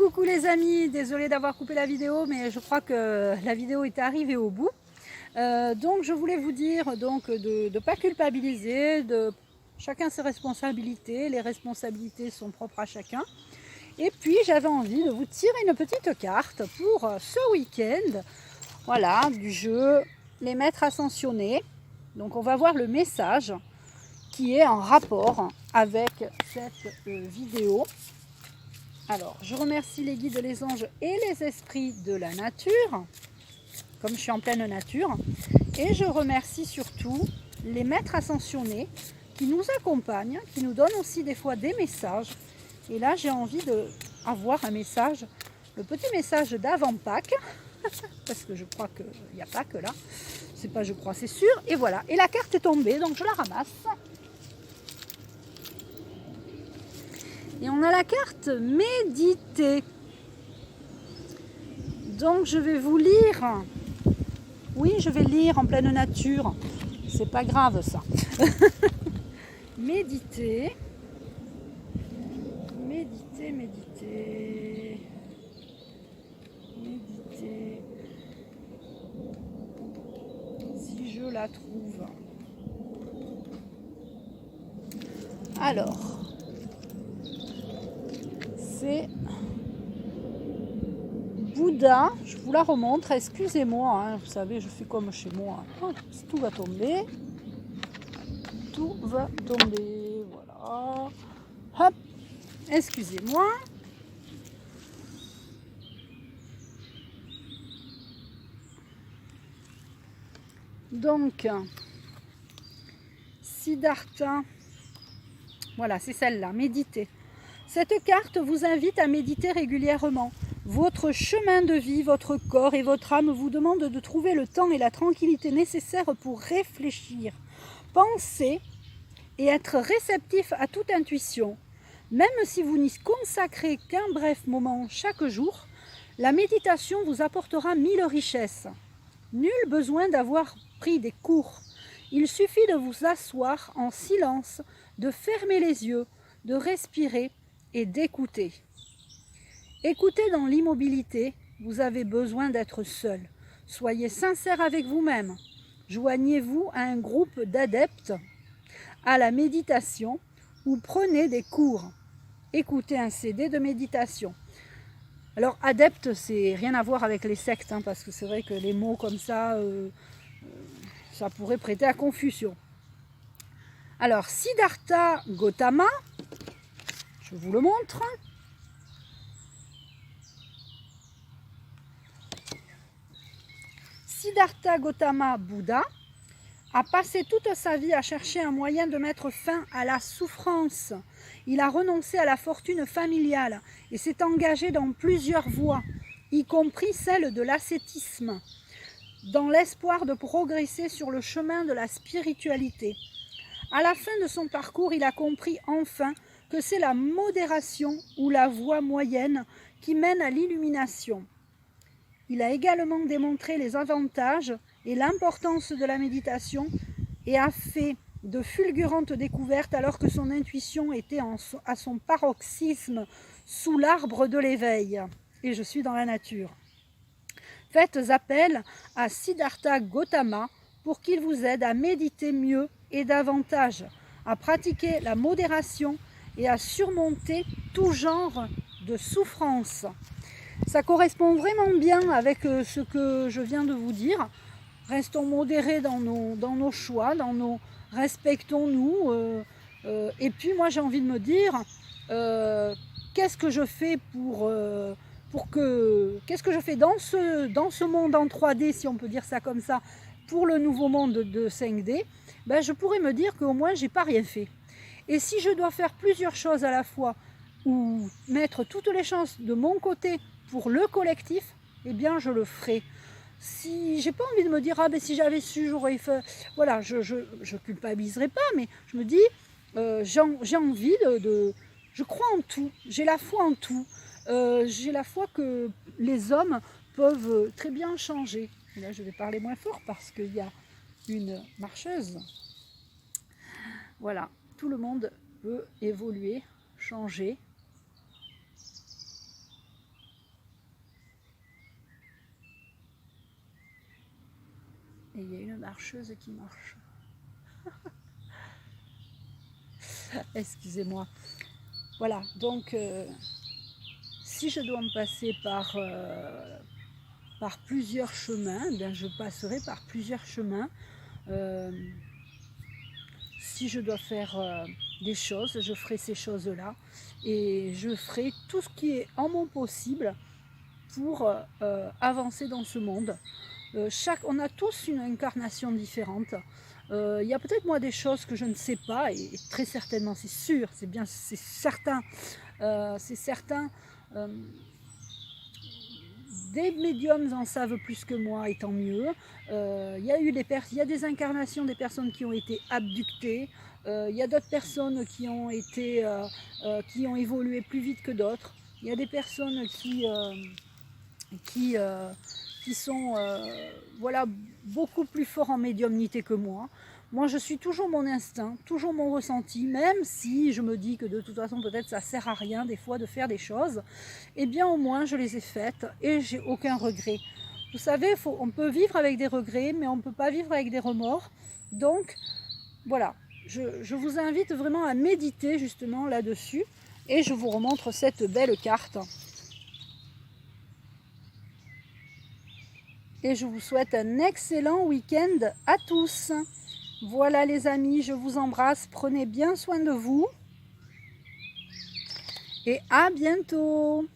Coucou les amis, désolée d'avoir coupé la vidéo, mais je crois que la vidéo est arrivée au bout. Donc je voulais vous dire de ne pas culpabiliser, chacun ses responsabilités, les responsabilités sont propres à chacun. Et puis j'avais envie de vous tirer une petite carte pour ce week-end, voilà, du jeu Les Maîtres Ascensionnés. Donc on va voir le message qui est en rapport avec cette vidéo. Alors, je remercie les guides, les anges et les esprits de la nature, comme je suis en pleine nature. Et je remercie surtout les maîtres ascensionnés qui nous accompagnent, qui nous donnent aussi des fois des messages. Et là, j'ai envie d'avoir un message, le petit message d'avant Pâques, parce que je crois qu'il n'y a pas que là. C'est pas je crois, c'est sûr. Et voilà. Et la carte est tombée, donc je la ramasse. Et on a la carte méditer. Donc je vais vous lire. Oui, je vais lire en pleine nature. C'est pas grave ça. Méditer. Méditer, méditer. Méditer. Si je la trouve. Alors. C'est Bouddha, je vous la remontre, excusez-moi, hein, vous savez, je fais comme chez moi, oh, tout va tomber, voilà, hop, excusez-moi. Donc, Siddhartha, voilà, c'est celle-là, méditer. Cette carte vous invite à méditer régulièrement. Votre chemin de vie, votre corps et votre âme vous demandent de trouver le temps et la tranquillité nécessaires pour réfléchir, penser et être réceptif à toute intuition. Même si vous n'y consacrez qu'un bref moment chaque jour, la méditation vous apportera 1000 richesses. Nul besoin d'avoir pris des cours. Il suffit de vous asseoir en silence, de fermer les yeux, de respirer et d'écouter. Écoutez dans l'immobilité, vous avez besoin d'être seul. Soyez sincère avec vous-même. Joignez-vous à un groupe d'adeptes à la méditation ou prenez des cours. Écoutez un CD de méditation. Alors, adepte, c'est rien à voir avec les sectes, hein, parce que c'est vrai que les mots comme ça, ça pourrait prêter à confusion. Alors, Siddhartha Gautama, je vous le montre. Siddhartha Gautama Bouddha a passé toute sa vie à chercher un moyen de mettre fin à la souffrance. Il a renoncé à la fortune familiale et s'est engagé dans plusieurs voies, y compris celle de l'ascétisme, dans l'espoir de progresser sur le chemin de la spiritualité. À la fin de son parcours, il a compris enfin que c'est la modération ou la voie moyenne qui mène à l'illumination. Il a également démontré les avantages et l'importance de la méditation et a fait de fulgurantes découvertes alors que son intuition était à son paroxysme sous l'arbre de l'éveil. Et je suis dans la nature. Faites appel à Siddhartha Gautama pour qu'il vous aide à méditer mieux et davantage, à pratiquer la modération et à surmonter tout genre de souffrance. Ça correspond vraiment bien avec ce que je viens de vous dire. Restons modérés dans nos choix, respectons-nous. Et puis moi j'ai envie de me dire, qu'est-ce que je fais qu'est-ce que je fais dans ce monde en 3D, si on peut dire ça comme ça, pour le nouveau monde de 5D, ben je pourrais me dire qu'au moins j'ai pas rien fait. Et si je dois faire plusieurs choses à la fois, ou mettre toutes les chances de mon côté pour le collectif, eh bien je le ferai. Si j'ai pas envie de me dire ah ben si j'avais su j'aurais fait, voilà, je culpabiliserai pas, mais je me dis j'ai envie je crois en tout, j'ai la foi en tout, j'ai la foi que les hommes peuvent très bien changer. Et là je vais parler moins fort parce qu'il y a une marcheuse. Voilà, tout le monde peut évoluer, changer. Et il y a une marcheuse qui marche. Excusez-moi. Voilà, donc si je dois me passer par plusieurs chemins, ben je passerai par plusieurs chemins. Si je dois faire des choses, je ferai ces choses-là. Et je ferai tout ce qui est en mon possible pour avancer dans ce monde. On a tous une incarnation différente. Il y a peut-être moi des choses que je ne sais pas, et très certainement, c'est sûr, c'est certain, des médiums en savent plus que moi, et tant mieux. Il y a des incarnations des personnes qui ont été abductées. Il y a d'autres personnes qui ont évolué plus vite que d'autres. Il y a des personnes qui sont voilà, beaucoup plus forts en médiumnité que moi. Moi, je suis toujours mon instinct, toujours mon ressenti, même si je me dis que de toute façon, peut-être ça sert à rien des fois de faire des choses. Eh bien, au moins, je les ai faites et j'ai aucun regret. Vous savez, on peut vivre avec des regrets, mais on ne peut pas vivre avec des remords. Donc, voilà, je vous invite vraiment à méditer justement là-dessus. Et je vous remontre cette belle carte. Et je vous souhaite un excellent week-end à tous. Voilà les amis, je vous embrasse, prenez bien soin de vous. Et à bientôt.